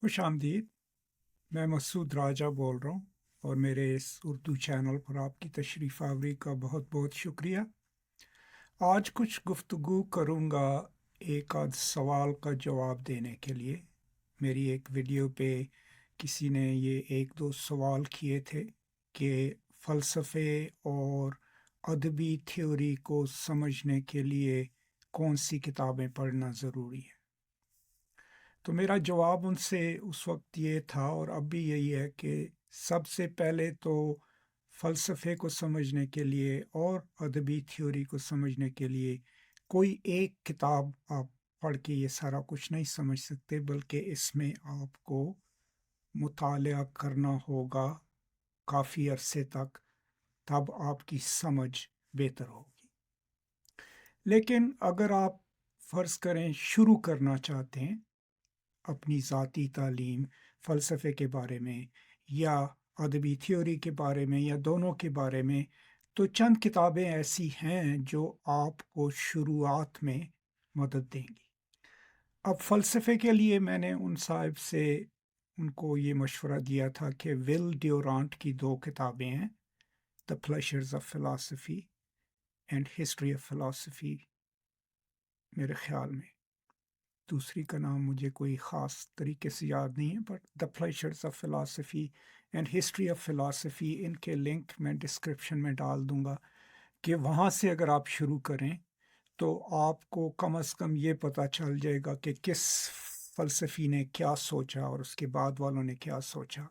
खुश आमदीद। मैं मसूद राजा बोल रहा हूँ और मेरे इस उर्दू चैनल पर आपकी तशरीफ़ आवरी का बहुत बहुत शुक्रिया। आज कुछ गुफ्तगू करूँगा एक आध सवाल का जवाब देने के लिए। मेरी एक वीडियो पे किसी ने ये एक दो सवाल किए थे कि फ़लसफ़े और अदबी थ्योरी को समझने के लिए कौन सी किताबें पढ़ना ज़रूरी है। तो मेरा जवाब उनसे उस वक्त ये था और अब भी यही है कि सबसे पहले तो फ़लसफ़े को समझने के लिए और अदबी थ्योरी को समझने के लिए कोई एक किताब आप पढ़ के ये सारा कुछ नहीं समझ सकते, बल्कि इसमें आपको मुतालिया करना होगा काफ़ी अरसे तक, तब आपकी समझ बेहतर होगी। लेकिन अगर आप फ़र्ज़ करें शुरू करना चाहते हैं अपनी ज़ाती तालीम फ़लसफ़े के बारे में या अदबी थ्योरी के बारे में या दोनों के बारे में, तो चंद किताबें ऐसी हैं जो आपको शुरुआत में मदद देंगी। अब फ़लसफ़े के लिए मैंने उन साहब से उनको ये मशवरा दिया था कि विल ड्यूरांट की दो किताबें हैं, the pleasures of philosophy and history of philosophy, मेरे ख़्याल में दूसरी का नाम मुझे कोई ख़ास तरीके से याद नहीं है, but the pleasures of philosophy and history of philosophy, इनके लिंक मैं डिस्क्रिप्शन में डाल दूंगा कि वहाँ से अगर आप शुरू करें तो आपको कम से कम ये पता चल जाएगा कि किस फ़लसफ़ी ने क्या सोचा और उसके बाद वालों ने क्या सोचा।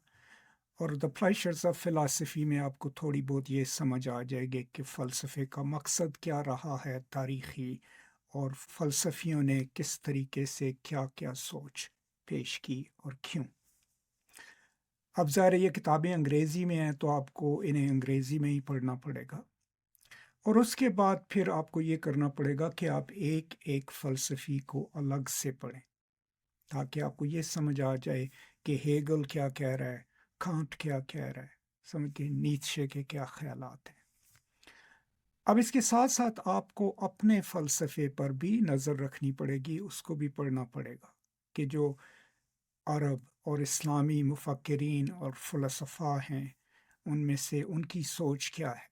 और द प्लेजर्स ऑफ फ़िलॉसफ़ी में आपको थोड़ी बहुत ये समझ आ जाएगी कि फ़लसफ़े का मकसद क्या रहा है तारीख़ी, और फ़लसफ़ियों ने किस तरीके से क्या-क्या सोच पेश की और क्यों। अब ज़ाहिर है ये किताबें अंग्रेज़ी में हैं तो आपको इन्हें अंग्रेज़ी में ही पढ़ना पड़ेगा, और उसके बाद फिर आपको ये करना पड़ेगा कि आप एक-एक फ़लसफ़ी को अलग से पढ़ें, ताकि आपको ये समझ आ जाए कि हेगल क्या कह रहा है, कांट क्या कह रहा है, समझ गए, नीत्शे के क्या ख़यालात हैं। अब इसके साथ-साथ आपको अपने फ़लसफ़े पर भी नज़र रखनी पड़ेगी, उसको भी पढ़ना पड़ेगा कि जो अरब और इस्लामी मुफ़क्किरीन और फ़लसफ़ा हैं, उनमें से उनकी सोच क्या है।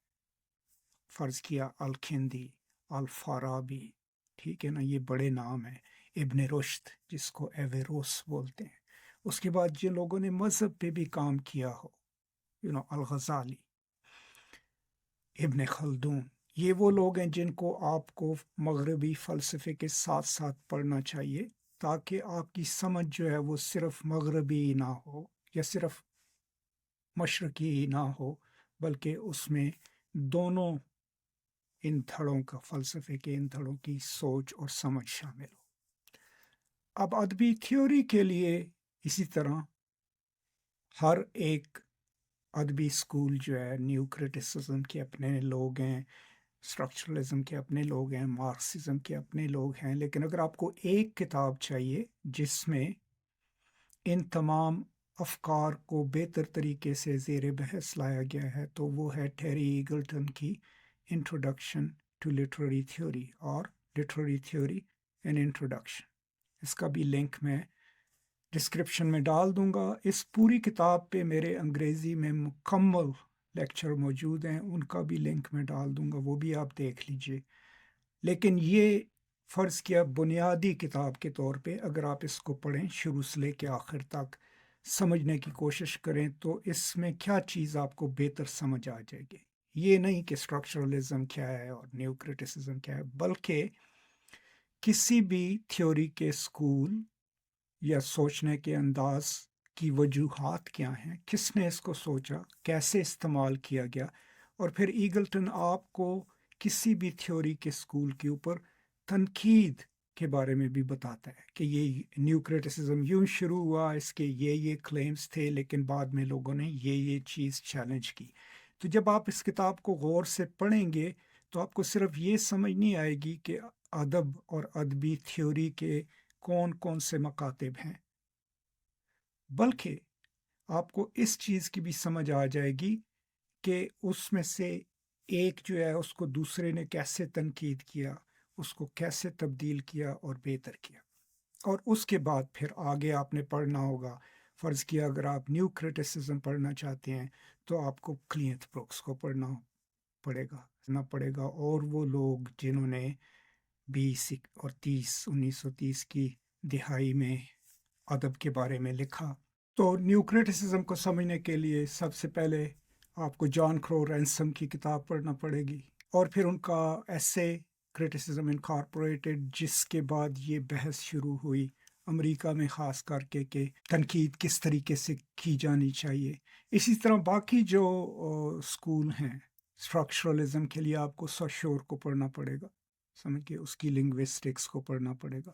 फ़र्ज़ किया अल-खिंदी, अल-फ़ाराबी, ठीक है ना, ये बड़े नाम हैं। इब्न रुश्द जिसको एवेरोस बोलते हैं। उसके बाद जिन लोगों ने मज़हब पे भी काम किया हो, अल-ग़ज़ाली, इब्न खल्दून, ये वो लोग हैं जिनको आपको मग़रबी फ़लसफ़े के साथ-साथ पढ़ना चाहिए, ताकि आपकी समझ जो है वो सिर्फ़ मग़रबी ना हो या सिर्फ़ मशरक़ी ही ना हो, बल्कि उसमें दोनों इन धड़ों का, फ़लसफ़े के इन धड़ों की सोच और समझ शामिल हो। अब अदबी थ्योरी के लिए इसी तरह हर एक अदबी स्कूल जो है, न्यू क्रिटिसिज्म के अपने लोग हैं, स्ट्रक्चरलिज्म के अपने लोग हैं, मार्क्सिज्म के अपने लोग हैं, लेकिन अगर आपको एक किताब चाहिए जिसमें इन तमाम अफ़कार को बेहतर तरीके से ज़ेर बहस लाया गया है, तो वो है टेरी ईगल्टन की इंट्रोडक्शन टू लिटरेरी थ्योरी और लिटरेरी थ्योरी एन इंट्रोडक्शन। इसका भी लिंक मैं डिस्क्रिप्शन में डाल दूंगा। इस पूरी किताब पे मेरे अंग्रेज़ी में मुकम्मल लेक्चर मौजूद हैं, उनका भी लिंक मैं डाल दूंगा, वो भी आप देख लीजिए। लेकिन ये फ़र्ज़ किया बुनियादी किताब के तौर पे अगर आप इसको पढ़ें शुरू से लेके आखिर तक समझने की कोशिश करें, तो इसमें क्या चीज़ आपको बेहतर समझ आ जाएगी। ये नहीं कि स्ट्रक्चरलिज्म क्या है और न्यू क्रिटिसिज्म क्या है, बल्कि किसी भी थ्योरी के स्कूल या सोचने के अंदाज की वजूहात क्या हैं, किसने इसको सोचा, कैसे इस्तेमाल किया गया, और फिर ईगल्टन आपको किसी भी थ्योरी के स्कूल के ऊपर तनकीद के बारे में भी बताता है कि ये न्यू क्रिटिसिज्म यूं शुरू हुआ, इसके ये क्लेम्स थे, लेकिन बाद में लोगों ने ये चीज़ चैलेंज की। तो जब आप इस किताब को गौर से पढ़ेंगे तो आपको सिर्फ ये समझ नहीं आएगी कि अदब और अदबी थ्योरी के कौन कौन से मकातिब हैं, बल्कि आपको इस चीज़ की भी समझ आ जाएगी कि उसमें से एक जो है उसको दूसरे ने कैसे तनकीद किया, उसको कैसे तब्दील किया और बेहतर किया। اور اس کے بعد پھر آگے آپ نے پڑھنا ہوگا. فرض کیا اگر آپ نیو کرٹیسزم پڑھنا چاہتے ہیں تو آپ کو کلینتھ بروکس کو پڑھنا پڑے گا اور وہ لوگ جنہوں نے 1930 کی دہائی میں ادب کے بارے میں لکھا. تو نیو کرٹیسزم کو سمجھنے کے لیے سب سے پہلے آپ کو جان کرو رینسم کی کتاب پڑھنا پڑے گی اور پھر ان کا ایسے کرٹیسزم انکارپوریٹڈ، جس کے بعد یہ بحث شروع ہوئی امریکہ میں خاص کر کے کہ تنقید کس طریقے سے کی جانی چاہیے. اسی طرح باقی جو اسکول ہیں اسٹرکچرلزم کے لیے آپ کو سوشور کو پڑھنا پڑے گا، سمجھ کے اس کی لنگوسٹکس کو پڑھنا پڑے گا.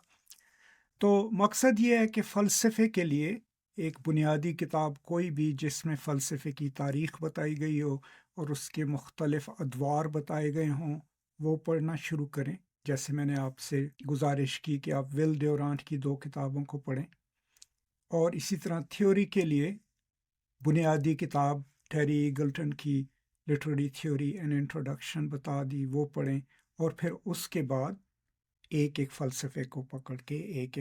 تو مقصد یہ ہے کہ فلسفے کے لیے ایک بنیادی کتاب کوئی بھی جس میں فلسفے کی تاریخ بتائی گئی ہو اور اس کے مختلف ادوار بتائے گئے ہوں وہ پڑھنا شروع کریں. جیسے میں نے آپ سے گزارش کی کہ آپ ول ڈیورانٹ کی 2 کتابوں کو پڑھیں، اور اسی طرح تھیوری کے لیے بنیادی کتاب ٹیری ایگلٹن کی لٹریری تھیوری اینڈ انٹروڈکشن بتا دی، وہ پڑھیں. اور پھر اس کے بعد ایک فلسفے کو پکڑ کے ایک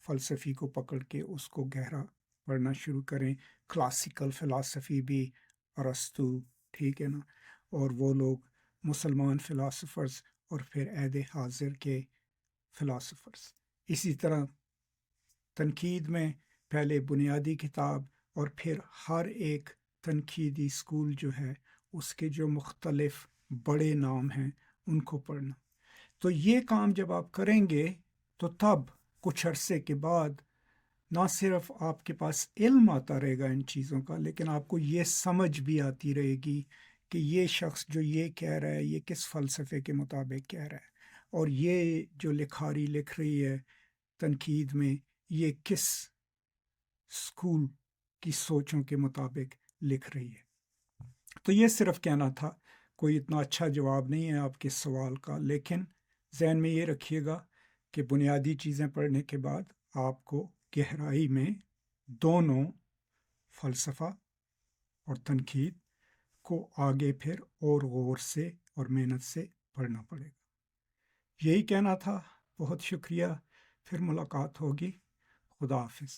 فلسفی کو پکڑ کے اس کو گہرا پڑھنا شروع کریں. کلاسیکل فلسفی بھی، ارسطو، ٹھیک ہے نا، اور وہ لوگ مسلمان فلاسفرز اور پھر عہد حاضر کے فلاسفرز. اسی طرح تنقید میں پہلے بنیادی کتاب اور پھر ہر ایک تنقیدی اسکول جو ہے اس کے جو مختلف بڑے نام ہیں ان کو پڑھنا. تو یہ کام جب آپ کریں گے تو تب کچھ عرصے کے بعد نہ صرف آپ کے پاس علم آتا رہے گا ان چیزوں کا، لیکن آپ کو یہ سمجھ بھی آتی رہے گی کہ یہ شخص جو یہ کہہ رہا ہے یہ کس فلسفے کے مطابق کہہ رہا ہے، اور یہ جو لکھاری لکھ رہی ہے تنقید میں یہ کس اسکول کی سوچوں کے مطابق لکھ رہی ہے. تو یہ صرف کہنا تھا، کوئی اتنا اچھا جواب نہیں ہے آپ کے سوال کا، لیکن ذہن میں یہ رکھیے گا کہ بنیادی چیزیں پڑھنے کے بعد آپ کو گہرائی میں دونوں فلسفہ اور تنقید کو آگے پھر اور غور سے اور محنت سے پڑھنا پڑے گا. یہی کہنا تھا. بہت شکریہ، پھر ملاقات ہوگی. خدا حافظ.